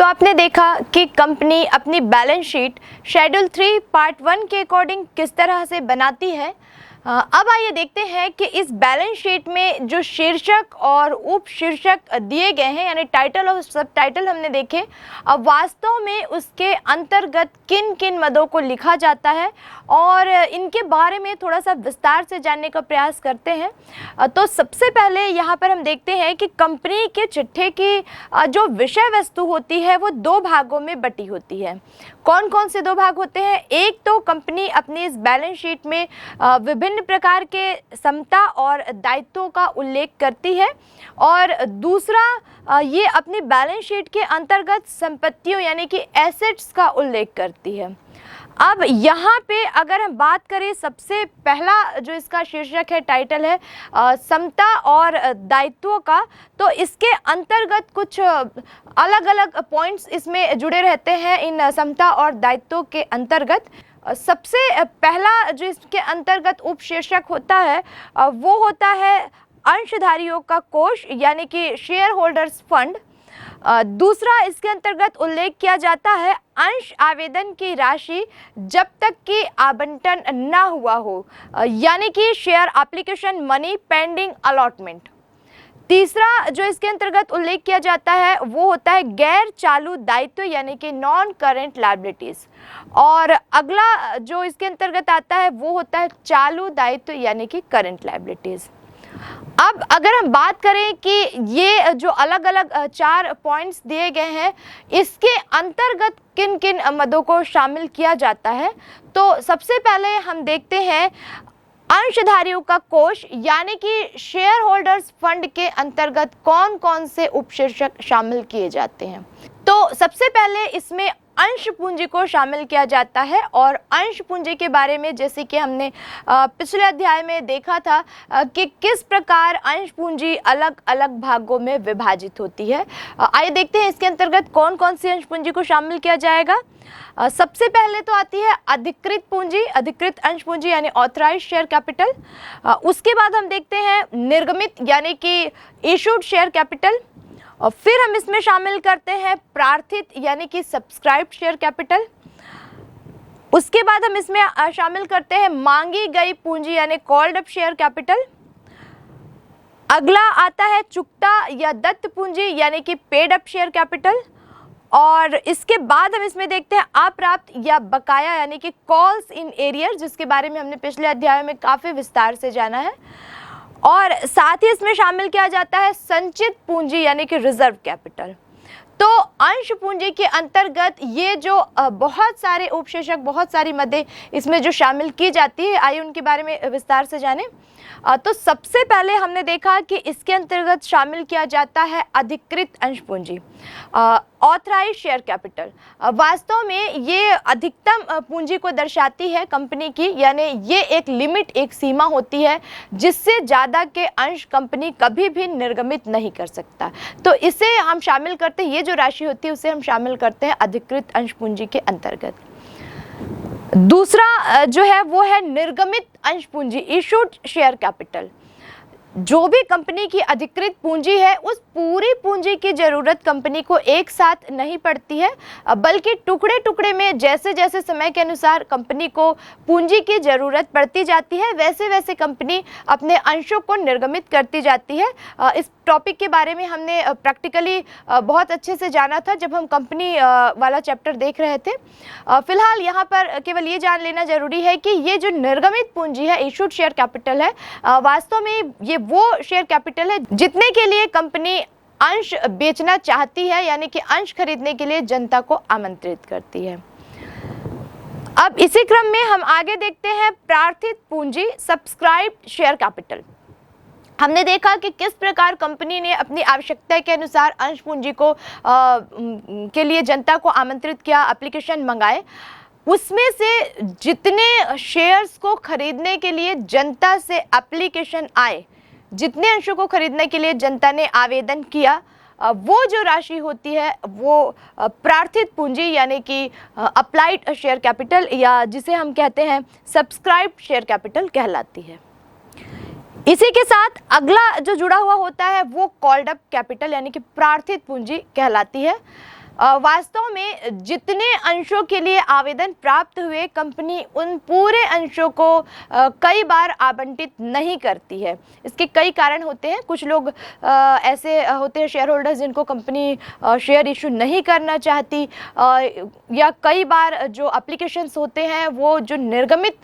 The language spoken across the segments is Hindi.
तो आपने देखा कि कंपनी अपनी बैलेंस शीट शेड्यूल 3 पार्ट 1 के अकॉर्डिंग किस तरह से बनाती है। अब आइए देखते हैं कि इस बैलेंस शीट में जो शीर्षक और उप शीर्षक दिए गए हैं, यानी टाइटल और सब टाइटल हमने देखे। अब वास्तव में उसके अंतर्गत किन किन मदों को लिखा जाता है और इनके बारे में थोड़ा सा विस्तार से जानने का प्रयास करते हैं। तो सबसे पहले यहाँ पर हम देखते हैं कि कंपनी के चिट्ठे की जो विषय वस्तु होती है वो दो भागों में बटी होती है। कौन कौन से दो भाग होते हैं? एक तो कंपनी अपनी इस बैलेंस शीट में विभिन्न प्रकार के समता और दायित्वों का उल्लेख करती है, और दूसरा ये अपनी बैलेंस शीट के अंतर्गत संपत्तियों यानी कि एसेट्स का उल्लेख करती है। अब यहाँ पे अगर हम बात करें, सबसे पहला जो इसका शीर्षक है, टाइटल है समता और दायित्वों का, तो इसके अंतर्गत कुछ अलग अलग पॉइंट्स इसमें जुड़े रहते हैं इन समता और दायित्वों के अंतर्गत। सबसे पहला जो इसके अंतर्गत उप शीर्षक होता है वो होता है अंशधारियों का कोष यानी कि शेयर होल्डर्स फंड। दूसरा इसके अंतर्गत उल्लेख किया जाता है अंश आवेदन की राशि जब तक कि आवंटन न हुआ हो, यानी कि share application money pending allotment. तीसरा जो इसके अंतर्गत उल्लेख किया जाता है वो होता है गैर चालू दायित्व यानी कि नॉन करेंट लायबिलिटीज, और अगला जो इसके अंतर्गत आता है वो होता है चालू दायित्व यानी कि करेंट लायबिलिटीज। अब अगर हम बात करें कि ये जो अलग अलग 4 पॉइंट्स दिए गए हैं, इसके अंतर्गत किन किन मदों को शामिल किया जाता है, तो सबसे पहले हम देखते हैं अंशधारियों का कोष यानी कि शेयर होल्डर्स फंड के अंतर्गत कौन कौन से उपशीर्षक शामिल किए जाते हैं। तो सबसे पहले इसमें अंश पूंजी को शामिल किया जाता है, और अंश पूंजी के बारे में जैसे कि हमने पिछले अध्याय में देखा था कि किस प्रकार अंश पूंजी अलग अलग भागों में विभाजित होती है। आइए देखते हैं इसके अंतर्गत कौन कौन सी अंश पूंजी को शामिल किया जाएगा। सबसे पहले तो आती है अधिकृत पूंजी, अधिकृत अंश पूंजी यानी ऑथराइज्ड शेयर कैपिटल। उसके बाद हम देखते हैं निर्गमित यानी कि इशूड शेयर कैपिटल, और फिर हम इसमें शामिल करते हैं प्रार्थित यानी कि सब्सक्राइब्ड शेयर कैपिटल। उसके बाद हम इसमें शामिल करते हैं मांगी गई पूंजी यानी कॉल्ड अप शेयर कैपिटल। अगला आता है चुकता या दत्त पूंजी यानी कि पेड अप शेयर कैपिटल, और इसके बाद हम इसमें देखते हैं अप्राप्त या बकाया यानी कि कॉल्स इन एरियर, जिसके बारे में हमने पिछले अध्याय में काफ़ी विस्तार से जाना है। और साथ ही इसमें शामिल किया जाता है संचित पूंजी यानी कि रिजर्व कैपिटल। तो अंश पूंजी के अंतर्गत ये जो बहुत सारे उपशीर्षक, बहुत सारी मदें इसमें जो शामिल की जाती है, आइए उनके बारे में विस्तार से जानें। तो सबसे पहले हमने देखा कि इसके अंतर्गत शामिल किया जाता है अधिकृत अंश पूंजी, ऑथराइज्ड शेयर कैपिटल। वास्तव में ये अधिकतम पूंजी को दर्शाती है कंपनी की, यानी ये एक लिमिट, एक सीमा होती है जिससे ज़्यादा के अंश कंपनी कभी भी निर्गमित नहीं कर सकता। तो इसे हम शामिल करते हैं, ये जो राशि होती है उसे हम शामिल करते हैं अधिकृत अंश पूंजी के अंतर्गत। दूसरा जो है वो है निर्गमित अंश पूंजी, इशूड शेयर कैपिटल। जो भी कंपनी की अधिकृत पूंजी है उस पूरी पूंजी की जरूरत कंपनी को एक साथ नहीं पड़ती है, बल्कि टुकड़े टुकड़े में जैसे जैसे समय के अनुसार कंपनी को पूंजी की जरूरत पड़ती जाती है वैसे वैसे कंपनी अपने अंशों को निर्गमित करती जाती है। इस टॉपिक के बारे में हमने प्रैक्टिकली बहुत अच्छे से जाना था जब हम कंपनी वाला चैप्टर देख रहे थे। फिलहाल यहाँ पर केवल ये जान लेना जरूरी है कि ये जो निर्गमित पूंजी है, इशूड शेयर कैपिटल है, वास्तव में ये वो शेयर कैपिटल है जितने के लिए कंपनी अंश बेचना चाहती है, यानी कि अंश खरीदने के लिए जनता को आमंत्रित करती है। अब इसी क्रम में हम आगे देखते हैं प्रार्थित पूंजी, सब्सक्राइब्ड शेयर कैपिटल। हमने देखा कि किस प्रकार कंपनी ने अपनी आवश्यकता के अनुसार अंश पूंजी को के लिए जनता को आमंत्रित किया, एप्लीकेशन मंगाए। उसमें से जितने शेयर्स को खरीदने के लिए जनता से एप्लीकेशन आए, जितने अंशों को खरीदने के लिए जनता ने आवेदन किया, वो जो राशि होती है वो प्रार्थित पूंजी यानी कि अप्लाइड शेयर कैपिटल, या जिसे हम कहते हैं सब्सक्राइब्ड शेयर कैपिटल कहलाती है। इसी के साथ अगला जो जुड़ा हुआ होता है वो कॉल्ड अप कैपिटल यानी कि प्रार्थित पूंजी कहलाती है। वास्तव में जितने अंशों के लिए आवेदन प्राप्त हुए, कंपनी उन पूरे अंशों को कई बार आवंटित नहीं करती है। इसके कई कारण होते हैं। कुछ लोग ऐसे होते हैं शेयर होल्डर्स जिनको कंपनी शेयर इशू नहीं करना चाहती, या कई बार जो एप्लीकेशंस होते हैं वो जो निर्गमित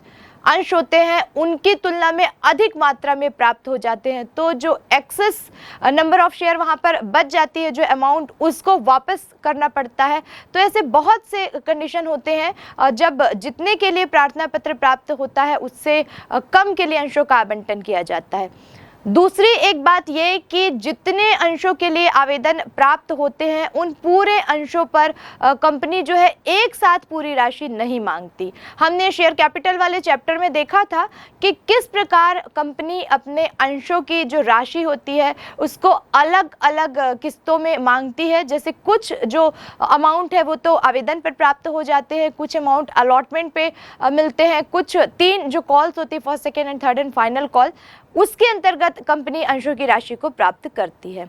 अंश होते हैं उनकी तुलना में अधिक मात्रा में प्राप्त हो जाते हैं, तो जो एक्सेस नंबर ऑफ शेयर वहाँ पर बच जाती है, जो अमाउंट उसको वापस करना पड़ता है। तो ऐसे बहुत से कंडीशन होते हैं जब जितने के लिए प्रार्थना पत्र प्राप्त होता है उससे कम के लिए अंशों का आवंटन किया जाता है। दूसरी एक बात यह कि जितने अंशों के लिए आवेदन प्राप्त होते हैं उन पूरे अंशों पर कंपनी जो है एक साथ पूरी राशि नहीं मांगती। हमने शेयर कैपिटल वाले चैप्टर में देखा था कि किस प्रकार कंपनी अपने अंशों की जो राशि होती है उसको अलग अलग किस्तों में मांगती है। जैसे कुछ जो अमाउंट है वो तो आवेदन पर प्राप्त हो जाते हैं, कुछ अमाउंट अलॉटमेंट पे मिलते हैं, कुछ 3 जो कॉल्स होती है, first, second and third and final call, उसके अंतर्गत कंपनी अंशों की राशि को प्राप्त करती है।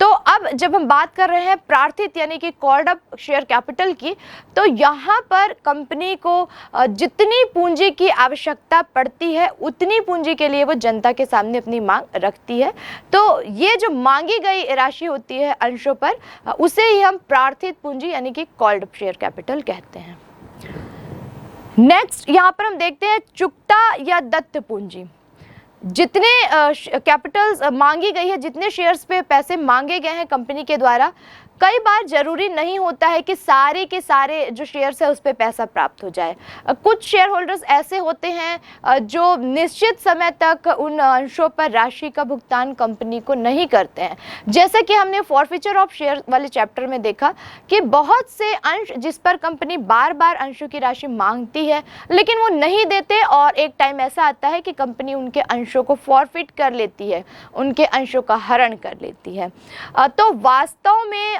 तो अब जब हम बात कर रहे हैं प्रार्थित यानी कि कॉल्ड अप शेयर कैपिटल की, तो यहाँ पर कंपनी को जितनी पूंजी की आवश्यकता पड़ती है उतनी पूंजी के लिए वो जनता के सामने अपनी मांग रखती है। तो ये जो मांगी गई राशि होती है अंशों पर, उसे ही हम प्रार्थित पूंजी यानी कि कॉल्ड अप शेयर कैपिटल कहते हैं। नेक्स्ट यहाँ पर हम देखते हैं चुकता या दत्त पूंजी। जितने कैपिटल्स मांगी गई है, जितने शेयर्स पे पैसे मांगे गए हैं कंपनी के द्वारा, कई बार जरूरी नहीं होता है कि सारे के सारे जो शेयर्स है उस पर पैसा प्राप्त हो जाए। कुछ शेयर होल्डर्स ऐसे होते हैं जो निश्चित समय तक उन अंशों पर राशि का भुगतान कंपनी को नहीं करते हैं। जैसे कि हमने फॉरफीचर ऑफ शेयर वाले चैप्टर में देखा कि बहुत से अंश जिस पर कंपनी बार बार अंशों की राशि मांगती है लेकिन वो नहीं देते, और एक टाइम ऐसा आता है कि कंपनी उनके अंशों को फॉरफिट कर लेती है, उनके अंशों का हरण कर लेती है। तो वास्तव में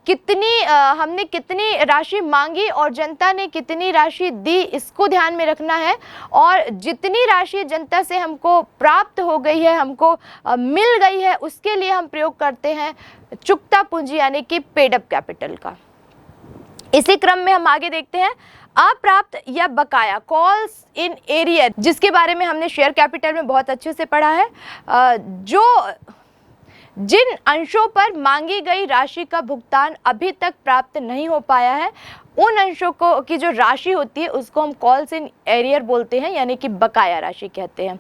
हमने कितनी राशि मांगी और जनता ने कितनी राशि दी, इसको ध्यान में रखना है। और जितनी राशि जनता से हमको प्राप्त हो गई है, हमको मिल गई है, उसके लिए हम प्रयोग करते हैं चुकता पूंजी यानी कि पेड अप कैपिटल का। इसी क्रम में हम आगे देखते हैं अप्राप्त या बकाया कॉल्स इन एरियर, जिसके बारे में हमने शेयर कैपिटल में बहुत अच्छे से पढ़ा है। जिन अंशों पर मांगी गई राशि का भुगतान अभी तक प्राप्त नहीं हो पाया है, उन अंशों को की जो राशि होती है उसको हम कॉल्स इन एरियर बोलते हैं, यानी कि बकाया राशि कहते हैं।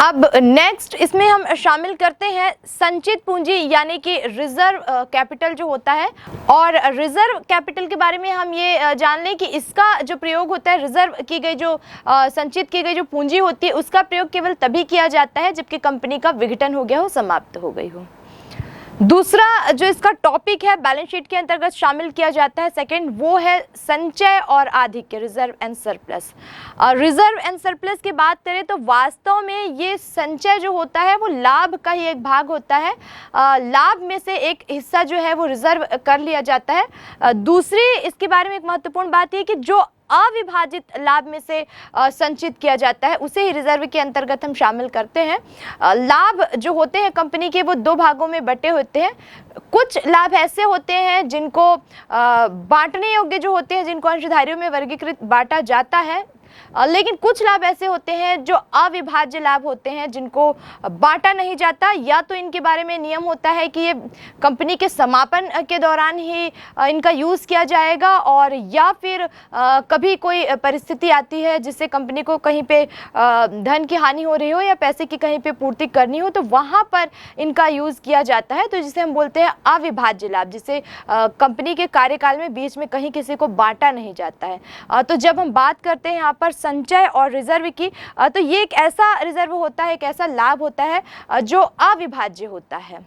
अब नेक्स्ट इसमें हम शामिल करते हैं संचित पूंजी यानी कि रिजर्व कैपिटल जो होता है। और रिजर्व कैपिटल के बारे में हम ये जान लें कि इसका जो प्रयोग होता है, रिजर्व की गई जो संचित की गई जो पूंजी होती है उसका प्रयोग केवल तभी किया जाता है जबकि कंपनी का विघटन हो गया हो, समाप्त हो गई हो। दूसरा जो इसका टॉपिक है बैलेंस शीट के अंतर्गत शामिल किया जाता है सेकंड, वो है संचय और आधिक्य, reserve and surplus. Reserve and surplus की बात करें तो वास्तव में ये संचय जो होता है वो लाभ का ही एक भाग होता है। लाभ में से एक हिस्सा जो है वो रिजर्व कर लिया जाता है। दूसरी इसके बारे में एक महत्वपूर्ण बात है कि जो अविभाजित लाभ में से संचित किया जाता है उसे ही रिजर्व के अंतर्गत हम शामिल करते हैं। लाभ जो होते हैं कंपनी के वो 2 भागों में बटे होते हैं। कुछ लाभ ऐसे होते हैं जिनको बांटने योग्य जो होते हैं, जिनको अंशधारियों में वर्गीकृत बांटा जाता है, लेकिन कुछ लाभ ऐसे होते हैं जो अविभाज्य लाभ होते हैं जिनको बांटा नहीं जाता। या तो इनके बारे में नियम होता है कि ये कंपनी के समापन के दौरान ही इनका यूज़ किया जाएगा, और या फिर कभी कोई परिस्थिति आती है जिससे कंपनी को कहीं पे धन की हानि हो रही हो या पैसे की कहीं पे पूर्ति करनी हो, तो वहाँ पर इनका यूज़ किया जाता है। तो जिसे हम बोलते हैं अविभाज्य लाभ, जिसे कंपनी के कार्यकाल में बीच में कहीं किसी को बांटा नहीं जाता है। तो जब हम बात करते हैं यहाँ पर संचय और रिजर्व की, तो ये एक ऐसा रिजर्व होता है, एक ऐसा लाभ होता है जो अविभाज्य होता है।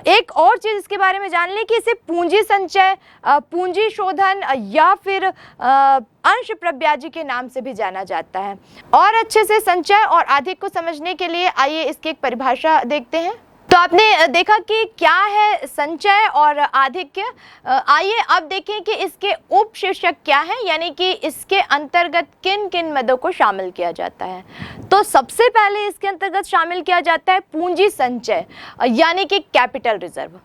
एक और चीज इसके बारे में जान लें कि इसे पूंजी संचय, पूंजी शोधन या फिर अंश प्रब्याजी के नाम से भी जाना जाता है। और अच्छे से संचय और आधिक्य को समझने के लिए आइए इसकी एक परिभाषा देखते हैं। तो आपने देखा कि क्या है संचय और आधिक्य। आइए अब देखें कि इसके उपशीर्षक क्या है, यानी कि इसके अंतर्गत किन किन मदों को शामिल किया जाता है। तो सबसे पहले इसके अंतर्गत शामिल किया जाता है पूंजी संचय यानी कि कैपिटल रिजर्व।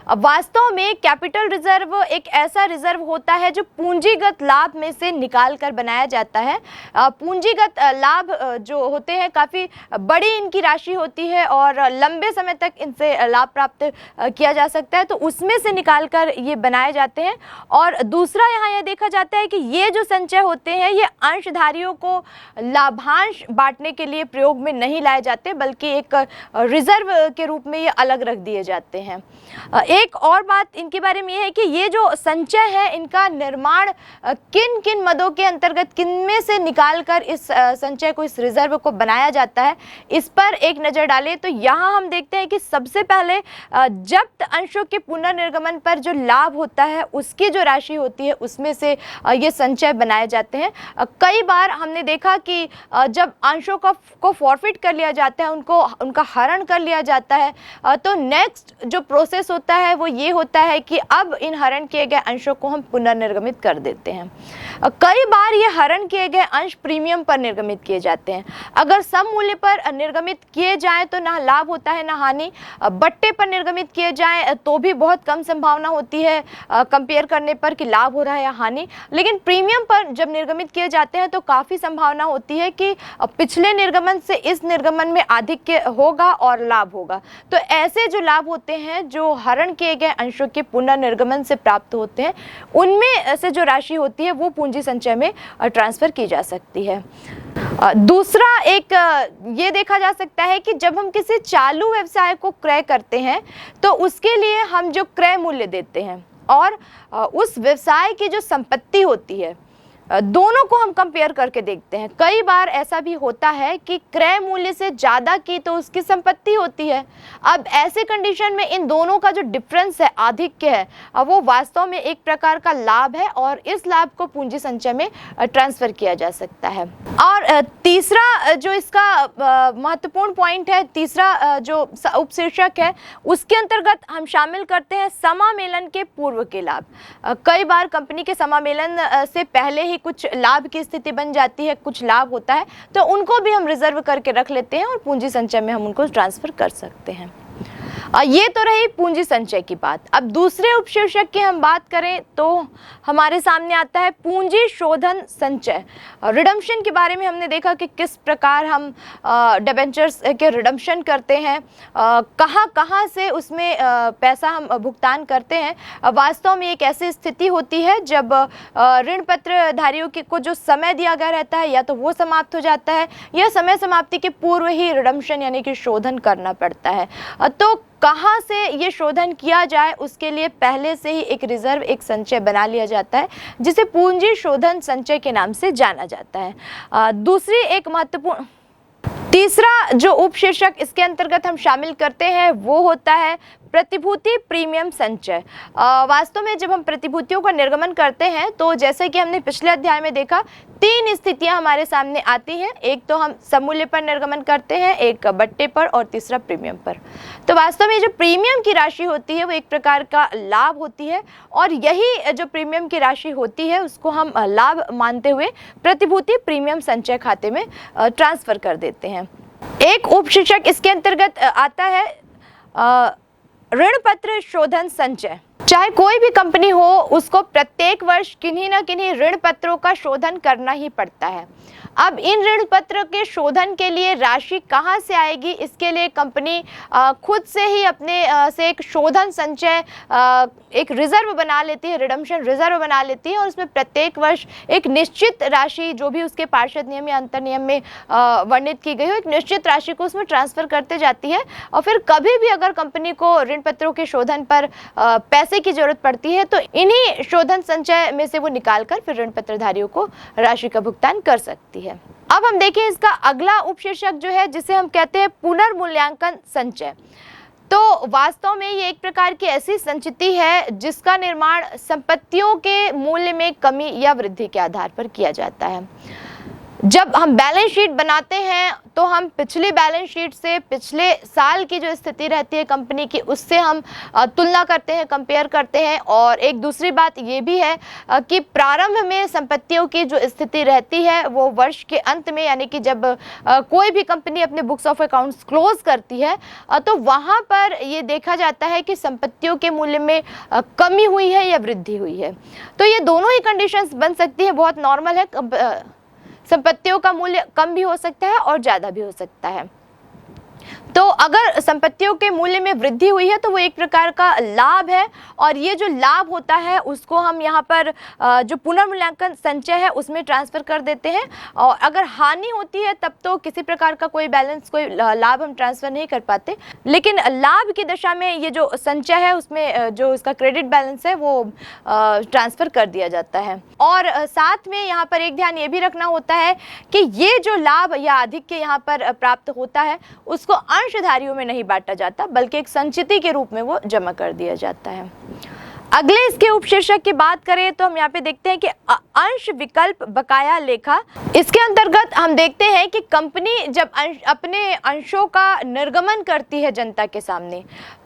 वास्तव में कैपिटल रिजर्व एक ऐसा रिजर्व होता है जो पूंजीगत लाभ में से निकाल कर बनाया जाता है। पूंजीगत लाभ जो होते हैं काफ़ी बड़ी इनकी राशि होती है और लंबे समय तक इनसे लाभ प्राप्त किया जा सकता है, तो उसमें से निकाल कर ये बनाए जाते हैं। और दूसरा यहाँ यह देखा जाता है कि ये जो संचय होते हैं ये अंशधारियों को लाभांश बांटने के लिए प्रयोग में नहीं लाए जाते, बल्कि एक रिजर्व के रूप में ये अलग रख दिए जाते हैं। एक और बात इनके बारे में ये है कि ये जो संचय है इनका निर्माण किन किन मदों के अंतर्गत, किन में से निकाल कर इस संचय को, इस रिजर्व को बनाया जाता है, इस पर एक नज़र डालें तो यहाँ हम देखते हैं कि सबसे पहले जब्त अंशों के पुनर्निर्गमन पर जो लाभ होता है उसकी जो राशि होती है उसमें से ये संचय बनाए जाते हैं। कई बार हमने देखा कि जब अंशों को फॉरफिट कर लिया जाता है, उनका हरण कर लिया जाता है, तो नेक्स्ट जो प्रोसेस होता है वो ये होता है कि अब इन हरण किए गए अंशों को हम पुनर्निर्गमित कर देते हैं। कई बार ये हरण किए गए अंश प्रीमियम पर निर्गमित किए जाते हैं। अगर सम मूल्य पर निर्गमित किए जाएं तो ना लाभ होता है ना हानि। बट्टे पर निर्गमित किए जाएं तो भी बहुत कम संभावना होती है कंपेयर करने पर कि लाभ हो रहा है या हानि। लेकिन प्रीमियम पर जब निर्गमित किए जाते हैं तो काफ़ी संभावना होती है कि पिछले निर्गमन से इस निर्गमन में आधिक्य होगा और लाभ होगा। तो ऐसे जो लाभ होते हैं जो हरण किए गए अंशों के पुनर्निर्गमन से प्राप्त होते हैं, उनमें से जो राशि होती है वो पूंजी संचय में ट्रांसफ़र की जा सकती है। दूसरा एक ये देखा जा सकता है कि जब हम किसी चालू व्यवसाय को क्रय करते हैं तो उसके लिए हम जो क्रय मूल्य देते हैं और उस व्यवसाय की जो संपत्ति होती है, दोनों को हम कंपेयर करके देखते हैं। कई बार ऐसा भी होता है कि क्रय मूल्य से ज़्यादा की तो उसकी संपत्ति होती है। अब ऐसे कंडीशन में इन दोनों का जो डिफरेंस है, आधिक्य है, वो वास्तव में एक प्रकार का लाभ है और इस लाभ को पूंजी संचय में ट्रांसफ़र किया जा सकता है। और तीसरा जो इसका महत्वपूर्ण पॉइंट है, तीसरा जो उपशीर्षक है, उसके अंतर्गत हम शामिल करते हैं समामेलन के पूर्व के लाभ। कई बार कंपनी के समामेलन से पहले ही कुछ लाभ की स्थिति बन जाती है, कुछ लाभ होता है, तो उनको भी हम रिजर्व करके रख लेते हैं और पूंजी संचय में हम उनको ट्रांसफ़र कर सकते हैं। ये तो रही पूंजी संचय की बात। अब दूसरे उपशीर्षक की हम बात करें तो हमारे सामने आता है पूंजी शोधन संचय। रिडम्पशन के बारे में हमने देखा कि किस प्रकार हम डिबेंचर्स के रिडम्पशन करते हैं, कहाँ कहाँ से उसमें पैसा हम भुगतान करते हैं। वास्तव में एक ऐसी स्थिति होती है जब ऋण पत्रधारियों को जो समय दिया गया रहता है या तो वो समाप्त हो जाता है या समय समाप्ति के पूर्व ही रिडम्पशन यानी कि शोधन करना पड़ता है। तो कहाँ से ये शोधन किया जाए उसके लिए पहले से ही एक रिजर्व, एक संचय बना लिया जाता है जिसे पूंजी शोधन संचय के नाम से जाना जाता है। दूसरी एक महत्वपूर्ण तीसरा जो उपशीर्षक इसके अंतर्गत हम शामिल करते हैं वो होता है प्रतिभूति प्रीमियम संचय। वास्तव में जब हम प्रतिभूतियों का निर्गमन करते हैं तो जैसे कि हमने पिछले अध्याय में देखा, तीन स्थितियां हमारे सामने आती हैं। एक तो हम समूल्य पर निर्गमन करते हैं, एक बट्टे पर और तीसरा प्रीमियम पर। तो वास्तव में जो प्रीमियम की राशि होती है वो एक प्रकार का लाभ होती है और यही जो प्रीमियम की राशि होती है उसको हम लाभ मानते हुए प्रतिभूति प्रीमियम संचय खाते में ट्रांसफ़र कर देते हैं। एक उपशीर्षक इसके अंतर्गत आता है ऋण पत्र शोधन संचय। चाहे कोई भी कंपनी हो, उसको प्रत्येक वर्ष किन्हीं न किन्हीं ऋण पत्रों का शोधन करना ही पड़ता है। अब इन ऋण पत्र के शोधन के लिए राशि कहाँ से आएगी, इसके लिए कंपनी खुद से ही अपने से एक शोधन संचय, एक रिजर्व बना लेती है, रिडम्पशन रिजर्व बना लेती है और उसमें प्रत्येक वर्ष एक निश्चित राशि, जो भी उसके पार्षद नियम या अंतर नियम में वर्णित की गई हो, एक निश्चित राशि को उसमें ट्रांसफ़र करते जाती है। और फिर कभी भी अगर कंपनी को ऋण पत्रों के शोधन पर पैसे की जरूरत पड़ती है तो इन्हीं शोधन संचय में से वो निकाल कर फिर ऋण पत्रधारियों को राशि का भुगतान कर सकती है। अब हम देखें इसका अगला उपशीर्षक जो है जिसे हम कहते हैं पुनर्मूल्यांकन संचय। तो वास्तव में ये एक प्रकार की ऐसी संचिति है जिसका निर्माण संपत्तियों के मूल्य में कमी या वृद्धि के आधार पर किया जाता है। जब हम बैलेंस शीट बनाते हैं तो हम पिछली बैलेंस शीट से पिछले साल की जो स्थिति रहती है कंपनी की, उससे हम तुलना करते हैं, कंपेयर करते हैं। और एक दूसरी बात ये भी है कि प्रारंभ में संपत्तियों की जो स्थिति रहती है वो वर्ष के अंत में, यानी कि जब कोई भी कंपनी अपने बुक्स ऑफ अकाउंट्स क्लोज करती है तो वहाँ पर ये देखा जाता है कि संपत्तियों के मूल्य में कमी हुई है या वृद्धि हुई है। तो ये दोनों ही कंडीशंस बन सकती है, बहुत नॉर्मल है। संपत्तियों का मूल्य कम भी हो सकता है और ज़्यादा भी हो सकता है। तो अगर संपत्तियों के मूल्य में वृद्धि हुई है तो वो एक प्रकार का लाभ है, और ये जो लाभ होता है उसको हम यहाँ पर जो पुनर्मूल्यांकन संचय है उसमें ट्रांसफ़र कर देते हैं। और अगर हानि होती है तब तो किसी प्रकार का कोई बैलेंस, कोई लाभ हम ट्रांसफ़र नहीं कर पाते, लेकिन लाभ की दशा में ये जो संचय है उसमें जो इसका क्रेडिट बैलेंस है वो ट्रांसफ़र कर दिया जाता है। और साथ में यहाँ पर एक ध्यान ये भी रखना होता है कि ये जो लाभ या आधिक्य यहाँ पर प्राप्त होता है उसको अंशधारियों में नहीं बांटा जाता, बल्कि एक संचिति के रूप में वो जमा कर दिया जाता है। अगले इसके उपशीर्षक की बात करें तो हम यहाँ पे देखते हैं कि अंश विकल्प बकाया लेखा। इसके अंतर्गत हम देखते हैं कि कंपनी जब अपने अंशों का निर्गमन करती है जनता के सामने,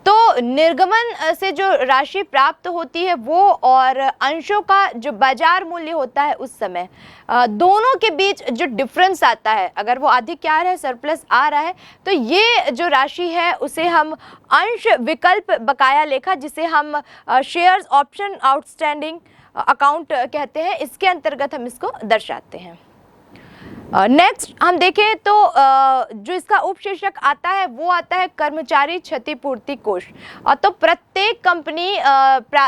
तो निर्गमन से जो राशि प्राप्त होती है वो और अंशों का जो बाजार मूल्य होता है उस समय, दोनों के बीच जो डिफरेंस आता है, अगर वो अधिक आ रहा है, सरप्लस आ रहा है, तो ये जो राशि है उसे हम अंश विकल्प बकाया लेखा, जिसे हम शेयर्स ऑप्शन आउटस्टैंडिंग अकाउंट कहते हैं, इसके अंतर्गत हम इसको दर्शाते हैं। नेक्स्ट हम देखें तो जो इसका उपशीर्षक आता है वो आता है कर्मचारी क्षतिपूर्ति कोष। तो प्रत्येक कंपनी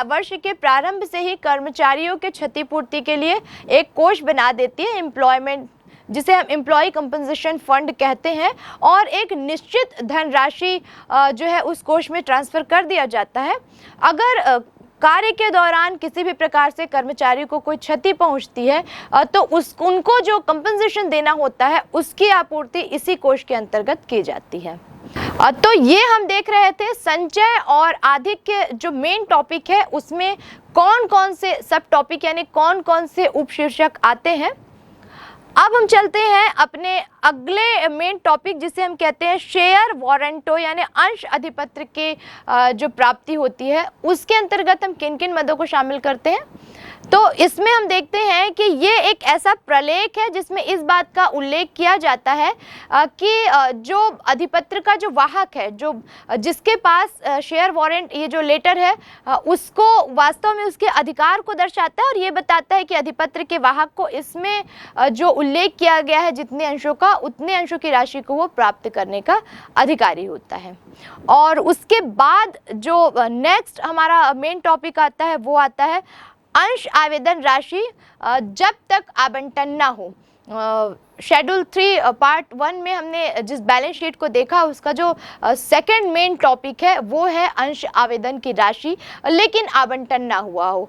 वर्ष के प्रारंभ से ही कर्मचारियों के क्षतिपूर्ति के लिए एक कोष बना देती है, एम्प्लॉयमेंट, जिसे हम एम्प्लॉय कंपनसेशन फंड कहते हैं, और एक निश्चित धनराशि जो है उस कोष में ट्रांसफ़र कर दिया जाता है। अगर कार्य के दौरान किसी भी प्रकार से कर्मचारी को कोई क्षति पहुंचती है तो उनको जो कंपनसेशन देना होता है उसकी आपूर्ति इसी कोष के अंतर्गत की जाती है। तो ये हम देख रहे थे संचय और आधिक्य जो मेन टॉपिक है उसमें कौन कौन से सब टॉपिक यानी कौन कौन से उपशीर्षक आते हैं। अब हम चलते हैं अपने अगले मेन टॉपिक जिसे हम कहते हैं शेयर वारंटो यानी अंश अधिपत्र के जो प्राप्ति होती है उसके अंतर्गत हम किन किन मदों को शामिल करते हैं। तो इसमें हम देखते हैं कि ये एक ऐसा प्रलेख है जिसमें इस बात का उल्लेख किया जाता है कि जो अधिपत्र का जो वाहक है, जो जिसके पास शेयर वारंट ये जो लेटर है उसको वास्तव में उसके अधिकार को दर्शाता है और ये बताता है कि अधिपत्र के वाहक को इसमें जो उल्लेख किया गया है जितने अंशों का उतने अंशों की राशि को वो प्राप्त करने का अधिकारी होता है। और उसके बाद जो नेक्स्ट हमारा मेन टॉपिक आता है वो आता है अंश आवेदन राशि जब तक आवंटन ना हो। शेड्यूल 3 पार्ट 1 में हमने जिस बैलेंस शीट को देखा उसका जो सेकंड मेन टॉपिक है वो है अंश आवेदन की राशि लेकिन आवंटन ना हुआ हो।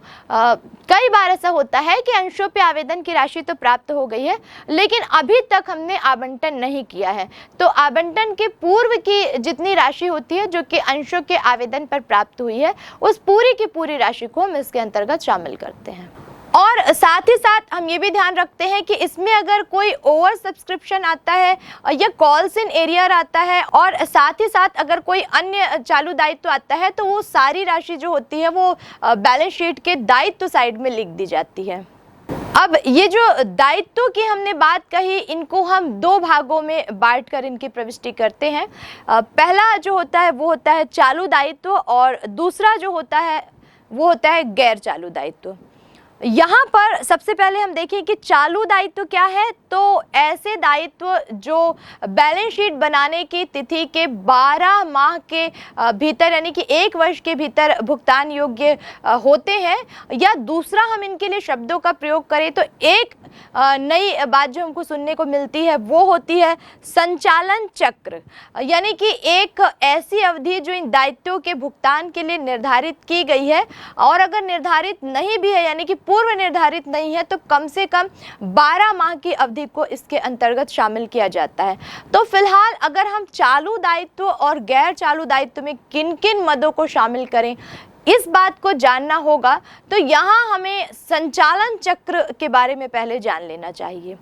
कई बार ऐसा होता है कि अंशों पे आवेदन की राशि तो प्राप्त हो गई है लेकिन अभी तक हमने आवंटन नहीं किया है, तो आवंटन के पूर्व की जितनी राशि होती है जो कि अंशों के आवेदन पर प्राप्त हुई है उस पूरी की पूरी राशि को हम इसके अंतर्गत शामिल करते हैं। और साथ ही साथ हम ये भी ध्यान रखते हैं कि इसमें अगर कोई ओवर सब्सक्रिप्शन आता है या कॉल्स इन एरियर आता है और साथ ही साथ अगर कोई अन्य चालू दायित्व आता है तो वो सारी राशि जो होती है वो बैलेंस शीट के दायित्व साइड में लिख दी जाती है। अब ये जो दायित्व की हमने बात कही इनको हम दो भागों में बांट कर इनकी प्रविष्टि करते हैं। पहला जो होता है वो होता है चालू दायित्व और दूसरा जो होता है वो होता है गैर चालू दायित्व। यहाँ पर सबसे पहले हम देखें कि चालू दायित्व क्या है, तो ऐसे दायित्व जो बैलेंस शीट बनाने की तिथि के 12 माह के भीतर यानी कि 1 वर्ष के भीतर भुगतान योग्य होते हैं। या दूसरा हम इनके लिए शब्दों का प्रयोग करें तो एक नई बात जो हमको सुनने को मिलती है वो होती है संचालन चक्र, यानी कि एक ऐसी अवधि जो इन दायित्वों के भुगतान के लिए निर्धारित की गई है और अगर निर्धारित नहीं भी है यानी कि पूर्व निर्धारित नहीं है तो कम से कम 12 माह की अवधि को इसके अंतर्गत शामिल किया जाता है। तो फिलहाल अगर हम चालू दायित्व और गैर चालू दायित्व में किन किन मदों को शामिल करें इस बात को जानना होगा, तो यहाँ हमें संचालन चक्र के बारे में पहले जान लेना चाहिए।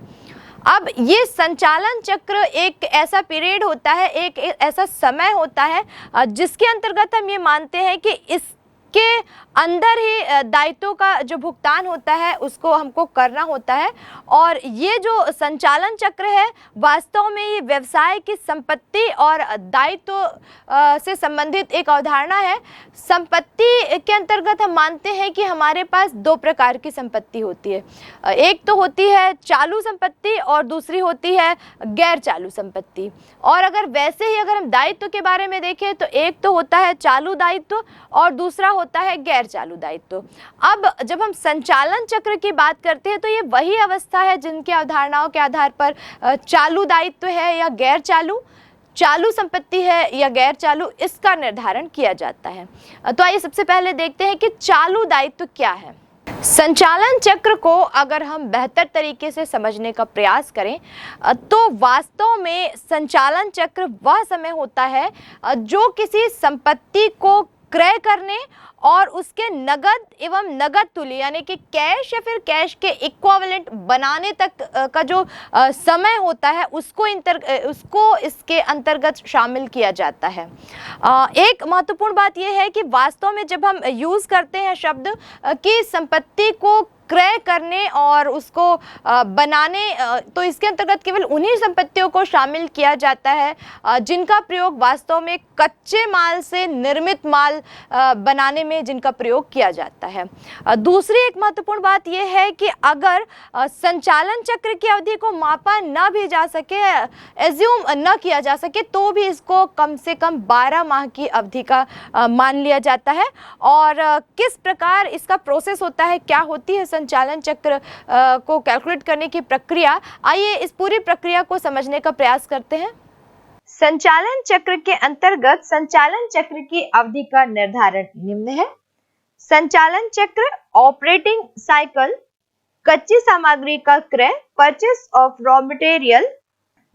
अब ये संचालन चक्र एक ऐसा पीरियड होता है, एक ऐसा समय होता है जिसके अंतर्गत हम ये मानते हैं कि इसके अंदर ही दायित्वों का जो भुगतान होता है उसको हमको करना होता है। और ये जो संचालन चक्र है वास्तव में ये व्यवसाय की संपत्ति और दायित्व से संबंधित एक अवधारणा है। संपत्ति के अंतर्गत हम मानते हैं कि हमारे पास दो प्रकार की संपत्ति होती है, एक तो होती है चालू संपत्ति और दूसरी होती है गैर चालू संपत्ति। और अगर वैसे ही अगर हम दायित्व के बारे में देखें तो एक तो होता है चालू दायित्व और दूसरा होता है गैर चालू दायित्व। अब जब हम संचालन चक्र की बात करते हैं तो ये वही अवस्था है जिनकी अवधारणाओं के आधार पर चालू दायित्व है या गैर चालू, चालू संपत्ति है या गैर चालू, इसका निर्धारण किया जाता है। तो आइए सबसे पहले देखते हैं कि चालू दायित्व क्या है। संचालन चक्र को अगर हम बेहतर तरीके से समझने का प्रयास करें तो वास्तव में संचालन चक्र वह समय होता है जो किसी संपत्ति को क्रय करने और उसके नगद एवं नगद तुल्य यानी कि कैश या फिर कैश के इक्विवेलेंट बनाने तक का जो समय होता है उसको इसके अंतर्गत शामिल किया जाता है। एक महत्वपूर्ण बात यह है कि वास्तव में जब हम यूज़ करते हैं शब्द कि संपत्ति को क्रय करने और उसको बनाने, तो इसके अंतर्गत केवल उन्हीं संपत्तियों को शामिल किया जाता है जिनका प्रयोग वास्तव में कच्चे माल से निर्मित माल बनाने में जिनका प्रयोग किया जाता है। दूसरी एक महत्वपूर्ण बात यह है कि अगर संचालन चक्र की अवधि को मापा न भी जा सके, एज्यूम न किया जा सके, तो भी इसको कम से कम 12 माह की अवधि का मान लिया जाता है। और किस प्रकार इसका प्रोसेस होता है, क्या होती है संचालन चक्र को कैलकुलेट करने की प्रक्रिया, आइए इस पूरी प्रक्रिया को समझने का प्रयास करते हैं। संचालन चक्र के अंतर्गत संचालन चक्र की अवधि का निर्धारण निम्न है। संचालन चक्र ऑपरेटिंग साइकिल, कच्ची सामग्री का क्रय, परचेस ऑफ रॉ मटेरियल,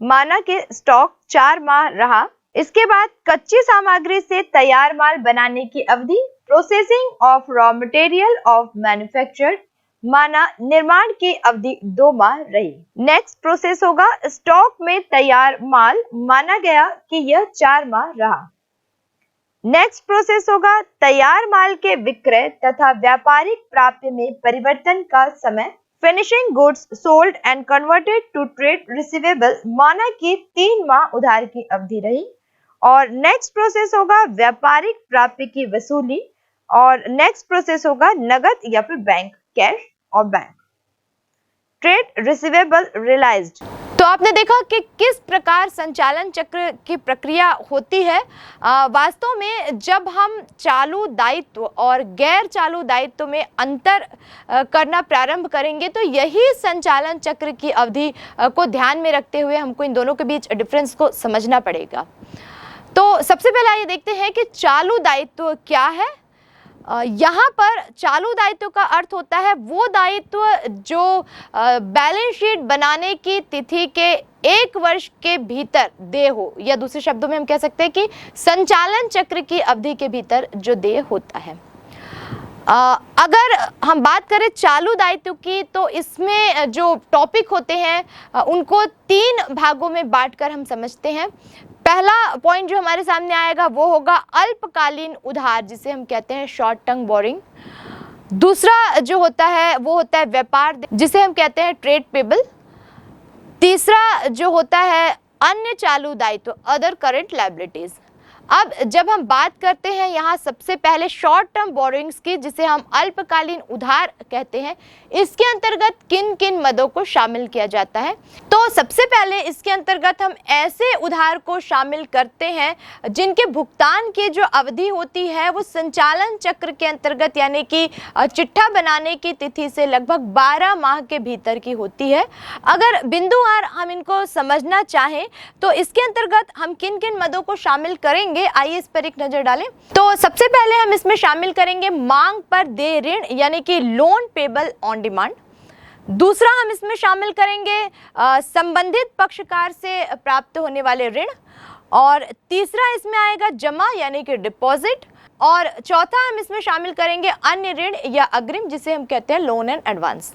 माना कि स्टॉक 4 माह रहा। इसके बाद कच्ची सामग्री से तैयार माल बनाने की अवधि, processing of raw material of manufactured, माना निर्माण की अवधि 2 माह रही। नेक्स्ट प्रोसेस होगा स्टॉक में तैयार माल, माना गया कि यह 4 माह रहा। नेक्स्ट प्रोसेस होगा तैयार माल के विक्रय तथा व्यापारिक प्राप्य में परिवर्तन का समय, finishing goods sold and converted to trade receivable, माना कि 3 माह उधार की अवधि रही। और नेक्स्ट प्रोसेस होगा व्यापारिक प्राप्य की वसूली, और नेक्स्ट प्रोसेस होगा नगद या फिर बैंक, कैश और बैंक, ट्रेड रिसीवेबल रियलाइज्ड। तो आपने देखा कि किस प्रकार संचालन चक्र की प्रक्रिया होती है। वास्तव में जब हम चालू दायित्व और गैर चालू दायित्व में अंतर करना प्रारंभ करेंगे तो यही संचालन चक्र की अवधि को ध्यान में रखते हुए हमको इन दोनों के बीच डिफरेंस को समझना पड़ेगा। तो सबसे पहले आइए देखते हैं कि चालू दायित्व क्या है। यहाँ पर चालू दायित्व का अर्थ होता है वो दायित्व जो बैलेंस शीट बनाने की तिथि के 1 वर्ष के भीतर देय हो, या दूसरे शब्दों में हम कह सकते हैं कि संचालन चक्र की अवधि के भीतर जो देय होता है। अगर हम बात करें चालू दायित्व की तो इसमें जो टॉपिक होते हैं उनको 3 भागों में बांटकर हम समझते हैं। पहला पॉइंट जो हमारे सामने आएगा वो होगा अल्पकालीन उधार, जिसे हम कहते हैं शॉर्ट टर्म बोरिंग। दूसरा जो होता है वो होता है व्यापार, जिसे हम कहते हैं ट्रेड पेबल। तीसरा जो होता है अन्य चालू दायित्व, अदर करेंट लायबिलिटीज। अब जब हम बात करते हैं यहाँ सबसे पहले शॉर्ट टर्म बोरिंग्स की, जिसे हम अल्पकालीन उधार कहते हैं, इसके अंतर्गत किन किन मदों को शामिल किया जाता है। तो सबसे पहले इसके अंतर्गत हम ऐसे उधार को शामिल करते हैं जिनके भुगतान की जो अवधि होती है वो संचालन चक्र के अंतर्गत यानी कि चिट्ठा बनाने की तिथि से लगभग 12 माह के भीतर की होती है। अगर बिंदुवार हम इनको समझना चाहें तो इसके अंतर्गत हम किन किन मदों को शामिल करेंगे, आइए इस पर एक नजर डालें। तो सबसे पहले हम इसमें शामिल करेंगे मांग पर देय ऋण यानी कि लोन पेबल ऑन डिमांड। दूसरा हम इसमें शामिल करेंगे संबंधित पक्षकार से प्राप्त होने वाले ऋण, और तीसरा इसमें आएगा जमा यानी कि डिपॉजिट, और चौथा हम इसमें शामिल करेंगे अन्य ऋण या अग्रिम, जिसे हम कहते हैं लोन एंड एडवांस।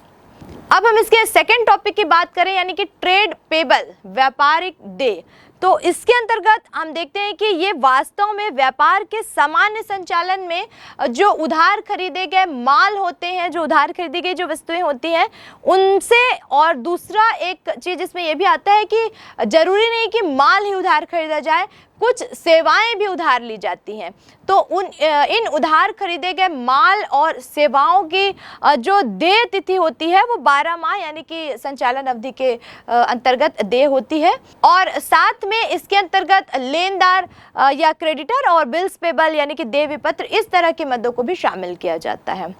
अब हम इसके सेकंड टॉपिक की बात करें, यानी कि ट्रेड पेबल, व्यापारिक देय। तो इसके अंतर्गत हम देखते हैं कि ये वास्तव में व्यापार के सामान्य संचालन में जो उधार खरीदे गए माल होते हैं, जो उधार खरीदी गई जो वस्तुएं होती हैं उनसे, और दूसरा एक चीज़ इसमें यह भी आता है कि जरूरी नहीं कि माल ही उधार खरीदा जाए, कुछ सेवाएं भी उधार ली जाती हैं। तो इन उधार खरीदे गए माल और सेवाओं की जो देय तिथि होती है वो 12 माह यानी कि संचालन अवधि के अंतर्गत देय होती है। और साथ में इसके अंतर्गत लेनदार या क्रेडिटर और बिल्स पेबल यानी कि देय विपत्र, इस तरह के मदों को भी शामिल किया जाता है।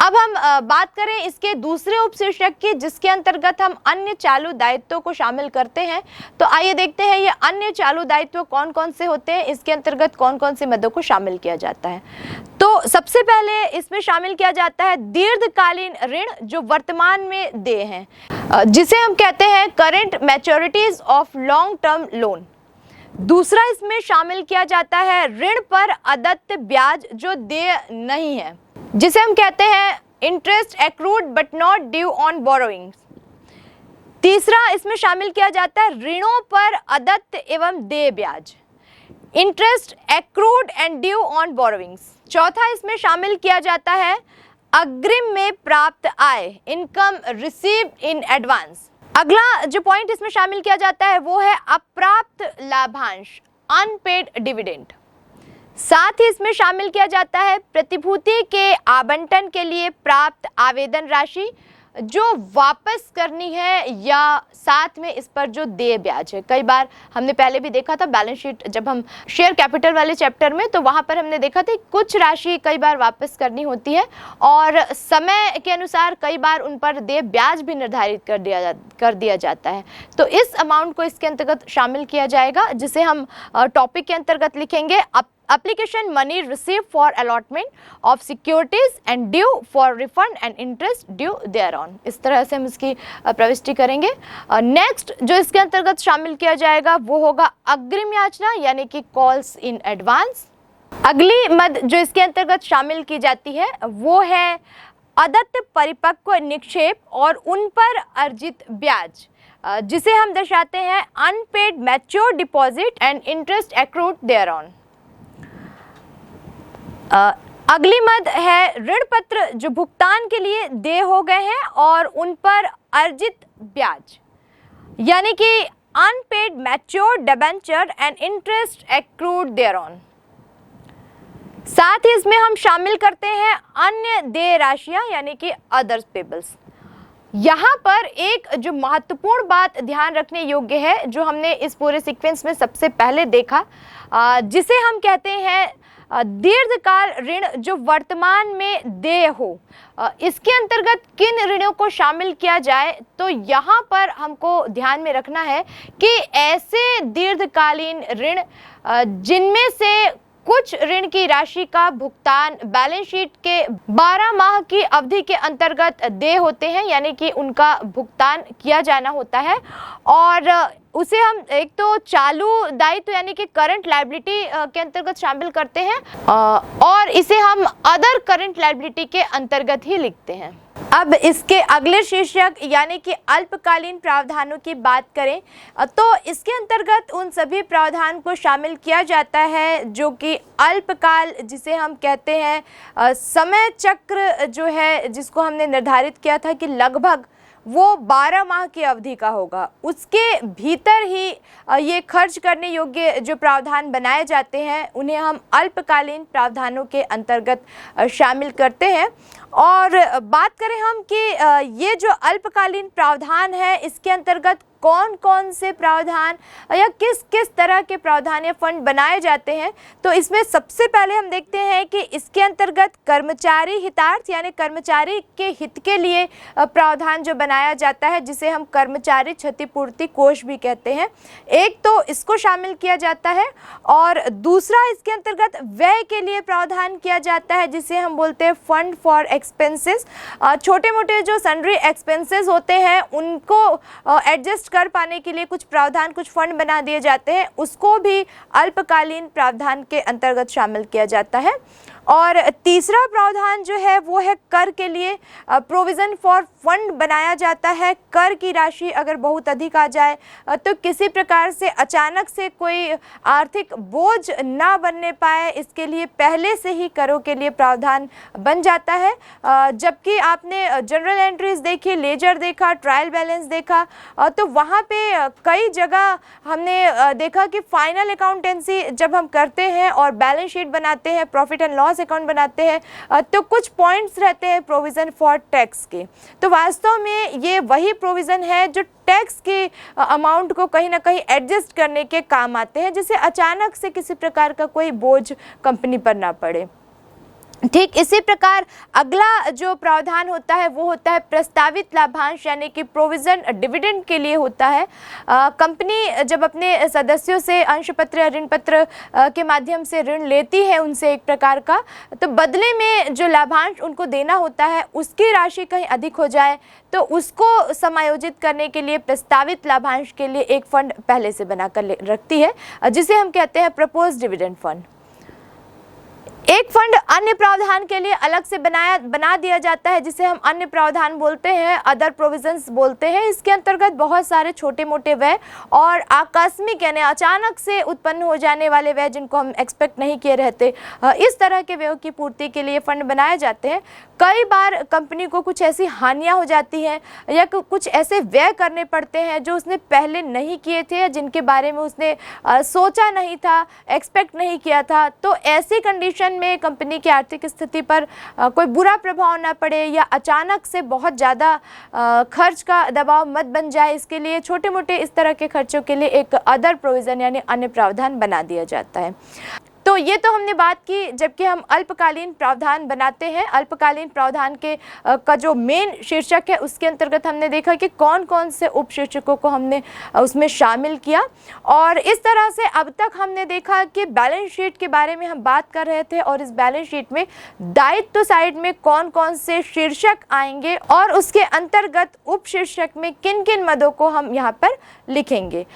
अब हम बात करें इसके दूसरे उपशीर्षक की, जिसके अंतर्गत हम अन्य चालू दायित्वों को शामिल करते हैं। तो आइए देखते हैं ये अन्य चालू दायित्व कौन कौन से होते हैं, इसके अंतर्गत कौन कौन से मदों को शामिल किया जाता है। तो सबसे पहले इसमें शामिल किया जाता है दीर्घकालीन ऋण जो वर्तमान में देय हैं, जिसे हम कहते हैं current मैच्योरिटीज of long term loan. दूसरा इसमें शामिल किया जाता है ऋण पर अदत्त ब्याज जो देय नहीं है, जिसे हम कहते हैं interest accrued but not due on borrowings. तीसरा इसमें शामिल किया जाता है ऋणों पर अदत्त एवं देय ब्याज, interest accrued and due on borrowings. चौथा इसमें शामिल किया जाता है अग्रिम में प्राप्त आय, इनकम रिसीव्ड इन एडवांस। अगला जो पॉइंट इसमें शामिल किया जाता है वो है अप्राप्त लाभांश, अनपेड डिविडेंड। साथ ही इसमें शामिल किया जाता है प्रतिभूति के आवंटन के लिए प्राप्त आवेदन राशि जो वापस करनी है, या साथ में इस पर जो देय ब्याज है। कई बार हमने पहले भी देखा था बैलेंस शीट जब हम शेयर कैपिटल वाले चैप्टर में, तो वहाँ पर हमने देखा था कुछ राशि कई बार वापस करनी होती है और समय के अनुसार कई बार उन पर देय ब्याज भी निर्धारित कर दिया जाता है। तो इस अमाउंट को इसके अंतर्गत शामिल किया जाएगा, जिसे हम टॉपिक के अंतर्गत लिखेंगे application money received for allotment of securities and due for refund and interest due thereon। इस तरह से हम इसकी प्रविष्टि करेंगे। नेक्स्ट जो इसके अंतर्गत शामिल किया जाएगा वो होगा अग्रिम याचना यानी कि कॉल्स इन एडवांस। अगली मद जो इसके अंतर्गत शामिल की जाती है वो है अदत्त परिपक्व निक्षेप और उन पर अर्जित ब्याज, जिसे हम दर्शाते हैं unpaid mature deposit and interest accrued thereon. अगली मद है ऋण पत्र जो भुगतान के लिए देय हो गए हैं और उन पर अर्जित ब्याज, यानी कि unpaid mature debenture and interest accrued thereon. साथ ही इसमें हम शामिल करते हैं अन्य देय राशियां यानी कि अदर्स पेबल्स। यहाँ पर एक जो महत्वपूर्ण बात ध्यान रखने योग्य है, जो हमने इस पूरे सीक्वेंस में सबसे पहले देखा, जिसे हम कहते हैं दीर्घकाल ऋण जो वर्तमान में देय हो, इसके अंतर्गत किन ऋणों को शामिल किया जाए। तो यहाँ पर हमको ध्यान में रखना है कि ऐसे दीर्घकालीन ऋण जिनमें से कुछ ऋण की राशि का भुगतान बैलेंस शीट के 12 माह की अवधि के अंतर्गत देय होते हैं, यानी कि उनका भुगतान किया जाना होता है, और उसे हम एक तो चालू दायित्व यानी कि करंट लायबिलिटी के अंतर्गत शामिल करते हैं और इसे हम अदर करंट लायबिलिटी के अंतर्गत ही लिखते हैं। अब इसके अगले शीर्षक यानी कि अल्पकालीन प्रावधानों की बात करें तो इसके अंतर्गत उन सभी प्रावधान को शामिल किया जाता है जो कि अल्पकाल, जिसे हम कहते हैं समय चक्र जो है, जिसको हमने निर्धारित किया था कि लगभग वो 12 माह की अवधि का होगा, उसके भीतर ही ये खर्च करने योग्य जो प्रावधान बनाए जाते हैं उन्हें हम अल्पकालीन प्रावधानों के अंतर्गत शामिल करते हैं। और बात करें हम कि ये जो अल्पकालीन प्रावधान है इसके अंतर्गत कौन कौन से प्रावधान या किस किस तरह के प्रावधान या फंड बनाए जाते हैं, तो इसमें सबसे पहले हम देखते हैं कि इसके अंतर्गत कर्मचारी हितार्थ यानी कर्मचारी के हित के लिए प्रावधान जो बनाया जाता है, जिसे हम कर्मचारी क्षतिपूर्ति कोष भी कहते हैं, एक तो इसको शामिल किया जाता है। और दूसरा इसके अंतर्गत व्यय के लिए प्रावधान किया जाता है, जिसे हम बोलते हैं फंड फॉर एक्सपेंसेस। छोटे मोटे जो सन्ड्री एक्सपेंसेस होते हैं उनको एडजस्ट कर पाने के लिए कुछ प्रावधान, कुछ फंड बना दिए जाते हैं, उसको भी अल्पकालीन प्रावधान के अंतर्गत शामिल किया जाता है। और तीसरा प्रावधान जो है वो है कर के लिए प्रोविज़न फॉर फंड बनाया जाता है। कर की राशि अगर बहुत अधिक आ जाए तो किसी प्रकार से अचानक से कोई आर्थिक बोझ ना बनने पाए, इसके लिए पहले से ही करों के लिए प्रावधान बन जाता है। जबकि आपने जनरल एंट्रीज देखी, लेजर देखा, ट्रायल बैलेंस देखा, तो वहाँ पे कई जगह हमने देखा कि फाइनल अकाउंटेंसी जब हम करते हैं और बैलेंस शीट बनाते हैं, प्रॉफिट एंड लॉस अकाउंट बनाते हैं, तो कुछ पॉइंट्स रहते हैं प्रोविज़न फॉर टैक्स के। तो वास्तव में ये वही प्रोविज़न है जो टैक्स के अमाउंट को कहीं ना कहीं एडजस्ट करने के काम आते हैं, जिससे अचानक से किसी प्रकार का कोई बोझ कंपनी पर ना पड़े। ठीक इसी प्रकार अगला जो प्रावधान होता है वो होता है प्रस्तावित लाभांश, यानी कि प्रोविज़न डिविडेंड के लिए होता है। कंपनी जब अपने सदस्यों से अंश पत्र या ऋण पत्र के माध्यम से ऋण लेती है उनसे एक प्रकार का, तो बदले में जो लाभांश उनको देना होता है उसकी राशि कहीं अधिक हो जाए तो उसको समायोजित करने के लिए प्रस्तावित लाभांश के लिए एक फंड पहले से बनाकर रखती है, जिसे हम कहते हैं प्रपोज डिविडेंड फंड। एक फंड अन्य प्रावधान के लिए अलग से बना दिया जाता है, जिसे हम अन्य प्रावधान बोलते हैं, अदर प्रोविजंस बोलते हैं। इसके अंतर्गत बहुत सारे छोटे मोटे व्यय और आकस्मिक यानी अचानक से उत्पन्न हो जाने वाले व्यय जिनको हम एक्सपेक्ट नहीं किए रहते, इस तरह के व्ययों की पूर्ति के लिए फंड बनाए जाते हैं। कई बार कंपनी को कुछ ऐसी हानियां हो जाती हैं या कुछ ऐसे व्यय करने पड़ते हैं जो उसने पहले नहीं किए थे या जिनके बारे में उसने सोचा नहीं था, एक्सपेक्ट नहीं किया था। तो ऐसी कंडीशन में कंपनी की आर्थिक स्थिति पर कोई बुरा प्रभाव ना पड़े या अचानक से बहुत ज़्यादा खर्च का दबाव मत बन जाए, इसके लिए छोटे मोटे इस तरह के खर्चों के लिए एक अदर प्रोविज़न यानी अन्य प्रावधान बना दिया जाता है। तो ये तो हमने बात की जबकि हम अल्पकालीन प्रावधान बनाते हैं। अल्पकालीन प्रावधान के का जो मेन शीर्षक है उसके अंतर्गत हमने देखा कि कौन कौन से उपशीर्षकों को हमने उसमें शामिल किया, और इस तरह से अब तक हमने देखा कि बैलेंस शीट के बारे में हम बात कर रहे थे और इस बैलेंस शीट में दायित्व साइड में कौन कौन से शीर्षक आएंगे और उसके अंतर्गत उपशीर्षक में किन किन मदों को हम यहाँ पर लिखेंगे।